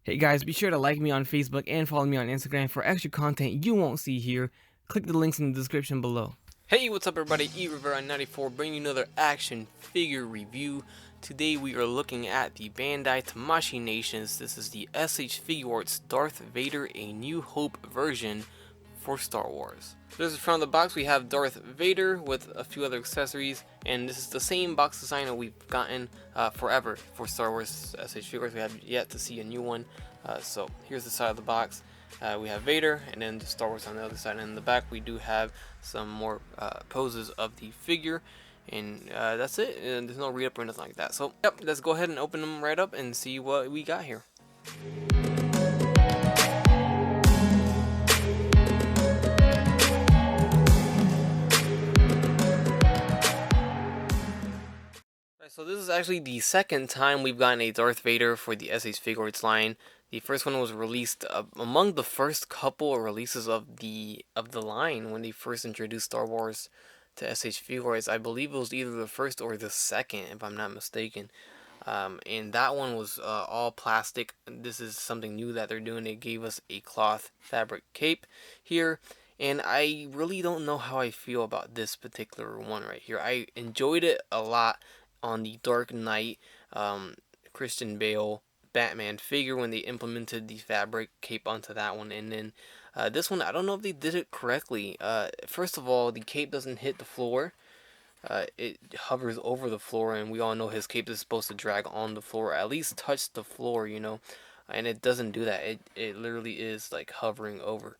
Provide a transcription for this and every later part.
Hey guys, be sure to like me on Facebook and follow me on Instagram for extra content you won't see here. Click the links in the description below. Hey, what's up everybody? eRivera94 bringing you another action figure review. Today we are looking at the Bandai Tamashii Nations. This is the SH Figuarts Darth Vader A New Hope version for Star Wars. This is from the box. We have Darth Vader with a few other accessories, and this is the same box design that we've gotten forever for Star Wars SH Figuarts. We have yet to see a new one. So here's the side of the box. We have Vader, and then the Star Wars on the other side. And in the back, we do have some more poses of the figure, and that's it. And there's no re-up or nothing like that. So, yep, let's go ahead and open them right up and see what we got here. So this is actually the second time we've gotten a Darth Vader for the SH Figuarts line. The first one was released among the first couple of releases of the line when they first introduced Star Wars to SH Figuarts. I believe it was either the first or the second, if I'm not mistaken. And that one was all plastic. This is something new that they're doing. They gave us a cloth fabric cape here. And I really don't know how I feel about this particular one right here. I enjoyed it a lot on the Dark Knight Christian Bale Batman figure when they implemented the fabric cape onto that one. And then this one, I don't know if they did it correctly. First of all, the cape doesn't hit the floor. It hovers over the floor, and we all know his cape is supposed to drag on the floor, at least touch the floor, you know. And it doesn't do that. It literally is like hovering over.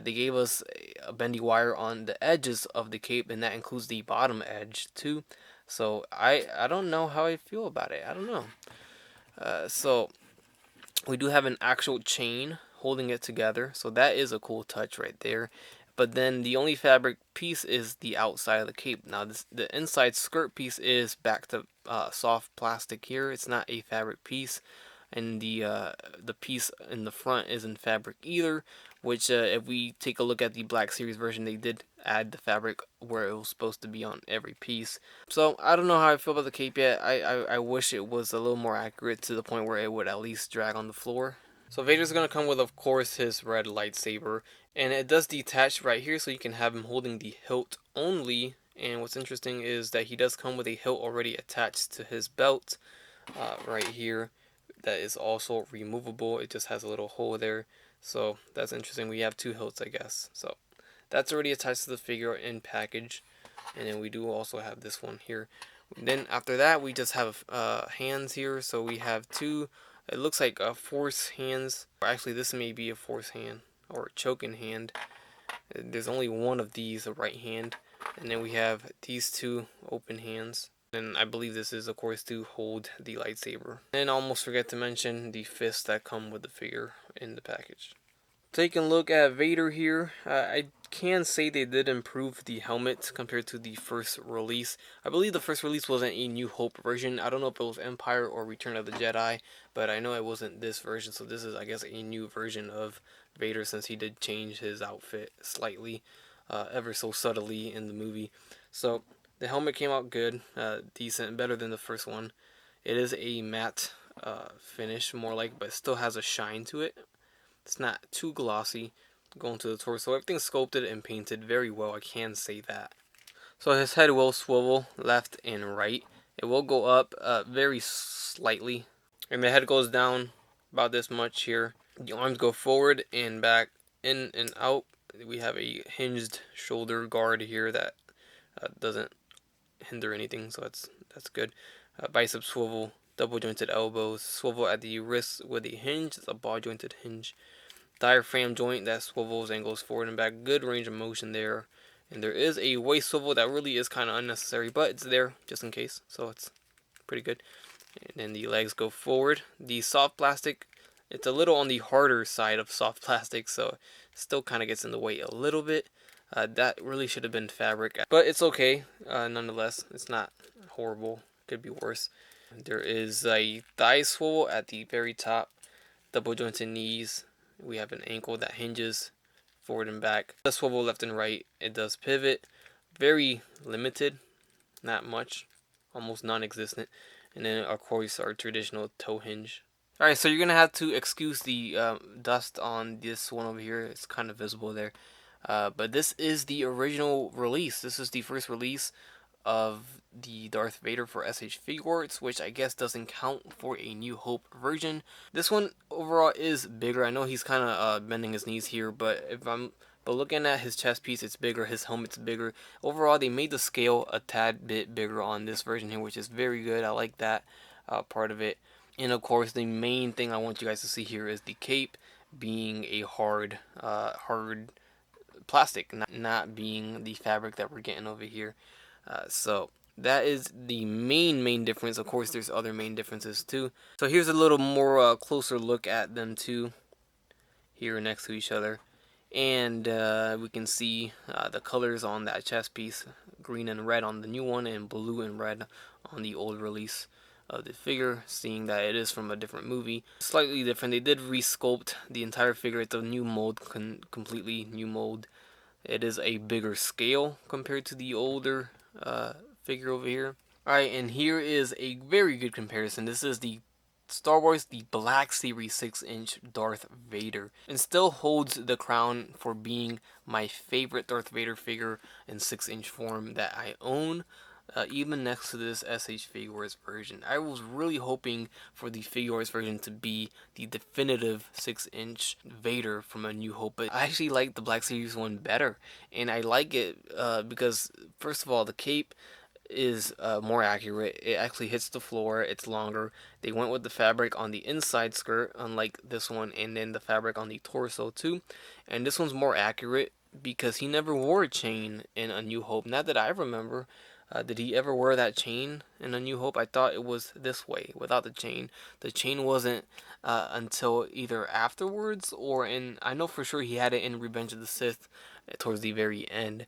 They gave us a bendy wire on the edges of the cape, and that includes the bottom edge too. So I don't know how I feel about it. I don't know. So we do have an actual chain holding it together, so that is a cool touch right there. But then the only fabric piece is the outside of the cape. Now the inside skirt piece is back to soft plastic here. It's not a fabric piece, and the piece in the front isn't fabric either. Which if we take a look at the Black Series version, they did add the fabric where it was supposed to be on every piece. So I don't know how I feel about the cape yet. I wish it was a little more accurate to the point where it would at least drag on the floor. So Vader's going to come with, of course, his red lightsaber. And it does detach right here, so you can have him holding the hilt only. And what's interesting is that he does come with a hilt already attached to his belt right here. That is also removable. It just has a little hole there. So that's interesting. We have two hilts, I guess. So that's already attached to the figure in package. And then we do also have this one here. Then after that, we just have hands here. So we have two, it looks like force hands. Actually, this may be a force hand or a choking hand. There's only one of these, a right hand. And then we have these two open hands. And I believe this is, of course, to hold the lightsaber. And almost forget to mention the fists that come with the figure in the package. Taking a look at Vader here, I can say they did improve the helmet compared to the first release. I believe the first release wasn't a New Hope version. I don't know if it was Empire or Return of the Jedi, but I know it wasn't this version, so this is, I guess, a new version of Vader since he did change his outfit slightly, ever so subtly in the movie. So the helmet came out good, decent, better than the first one. It is a matte finish, more like, but it still has a shine to it. It's not too glossy going to the torso. Everything's sculpted and painted very well, I can say that. So his head will swivel left and right. It will go up very slightly. And the head goes down about this much here. The arms go forward and back, in and out. We have a hinged shoulder guard here that doesn't hinder anything, so that's good. Bicep swivel, double jointed elbows, swivel at the wrist with a hinge. It's a ball jointed hinge. Diaphragm joint that swivels and goes forward and back. Good range of motion there. And there is a waist swivel that really is kind of unnecessary, but it's there just in case, so it's pretty good. And then the legs go forward. The soft plastic, it's a little on the harder side of soft plastic, so it still kind of gets in the way a little bit. That really should have been fabric, but it's okay nonetheless. It's not horrible. Could be worse. There is a thigh swivel at the very top. Double jointed knees. We have an ankle that hinges forward and back. The swivel left and right. It does pivot. Very limited. Not much. Almost non-existent. And then, of course, our traditional toe hinge. Alright, so you're gonna have to excuse the dust on this one over here. It's kind of visible there. But this is the original release. This is the first release of the Darth Vader for SH Figuarts, which I guess doesn't count for a New Hope version. This one overall is bigger. I know he's kind of bending his knees here, but looking at his chest piece, it's bigger. His helmet's bigger. Overall, they made the scale a tad bit bigger on this version here, which is very good. I like that part of it. And of course, the main thing I want you guys to see here is the cape being a hard plastic, not being the fabric that we're getting over here. So that is the main difference. Of course, there's other main differences too. So here's a little more closer look at them two here next to each other. And we can see the colors on that chest piece, green and red on the new one and blue and red on the old release of the figure, seeing that it is from a different movie. Slightly different. They did resculpt the entire figure. It's a new mold, completely new mold. It is a bigger scale compared to the older figure over here. Alright, and here is a very good comparison. This is the Star Wars, the Black Series 6-inch Darth Vader, and still holds the crown for being my favorite Darth Vader figure in 6-inch form that I own. Even next to this SH Figuarts version. I was really hoping for the Figuarts version to be the definitive 6-inch Vader from A New Hope, but I actually like the Black Series one better, and I like it because, first of all, the cape is more accurate. It actually hits the floor. It's longer. They went with the fabric on the inside skirt, unlike this one, and then the fabric on the torso too. And this one's more accurate because he never wore a chain in A New Hope. Not that I remember. Did he ever wear that chain in A New Hope? I thought it was this way, without the chain. The chain wasn't until either afterwards or in... I know for sure he had it in Revenge of the Sith towards the very end.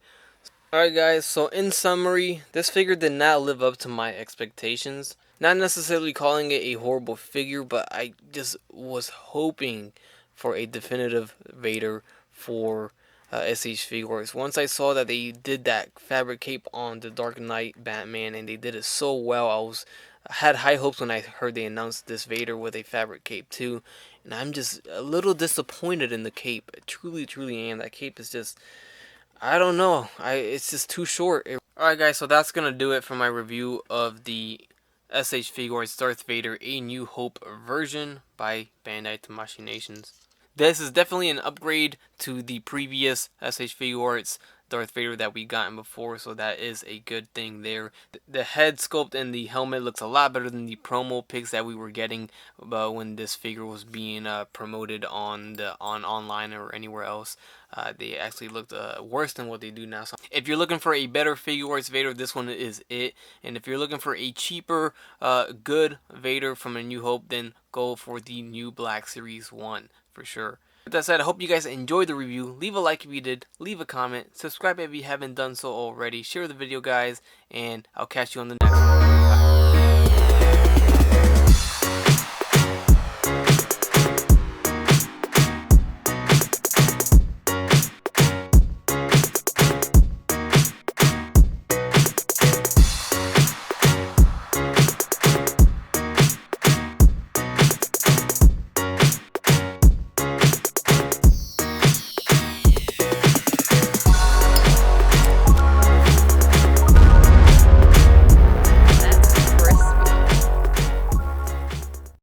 Alright guys, so in summary, this figure did not live up to my expectations. Not necessarily calling it a horrible figure, but I just was hoping for a definitive Vader for SH Figuarts. Once I saw that they did that fabric cape on the Dark Knight Batman, and they did it so well, I had high hopes when I heard they announced this Vader with a fabric cape too, and I'm just a little disappointed in the cape. I truly am. That cape is just, I don't know, it's just too short. Alright guys, so that's gonna do it for my review of the SH Figuarts Darth Vader A New Hope version by Bandai Tamashii Nations. This is definitely an upgrade to the previous SH Figuarts Darth Vader that we gotten before, so that is a good thing there. The head sculpt and the helmet looks a lot better than the promo pics that we were getting when this figure was being promoted on online or anywhere else. They actually looked worse than what they do now. So if you're looking for a better Figuarts Vader, this one is it. And if you're looking for a cheaper, good Vader from A New Hope, then go for the new Black Series 1 for sure. With that said, I hope you guys enjoyed the review. Leave a like if you did, leave a comment, subscribe if you haven't done so already, share the video guys, and I'll catch you on the next one.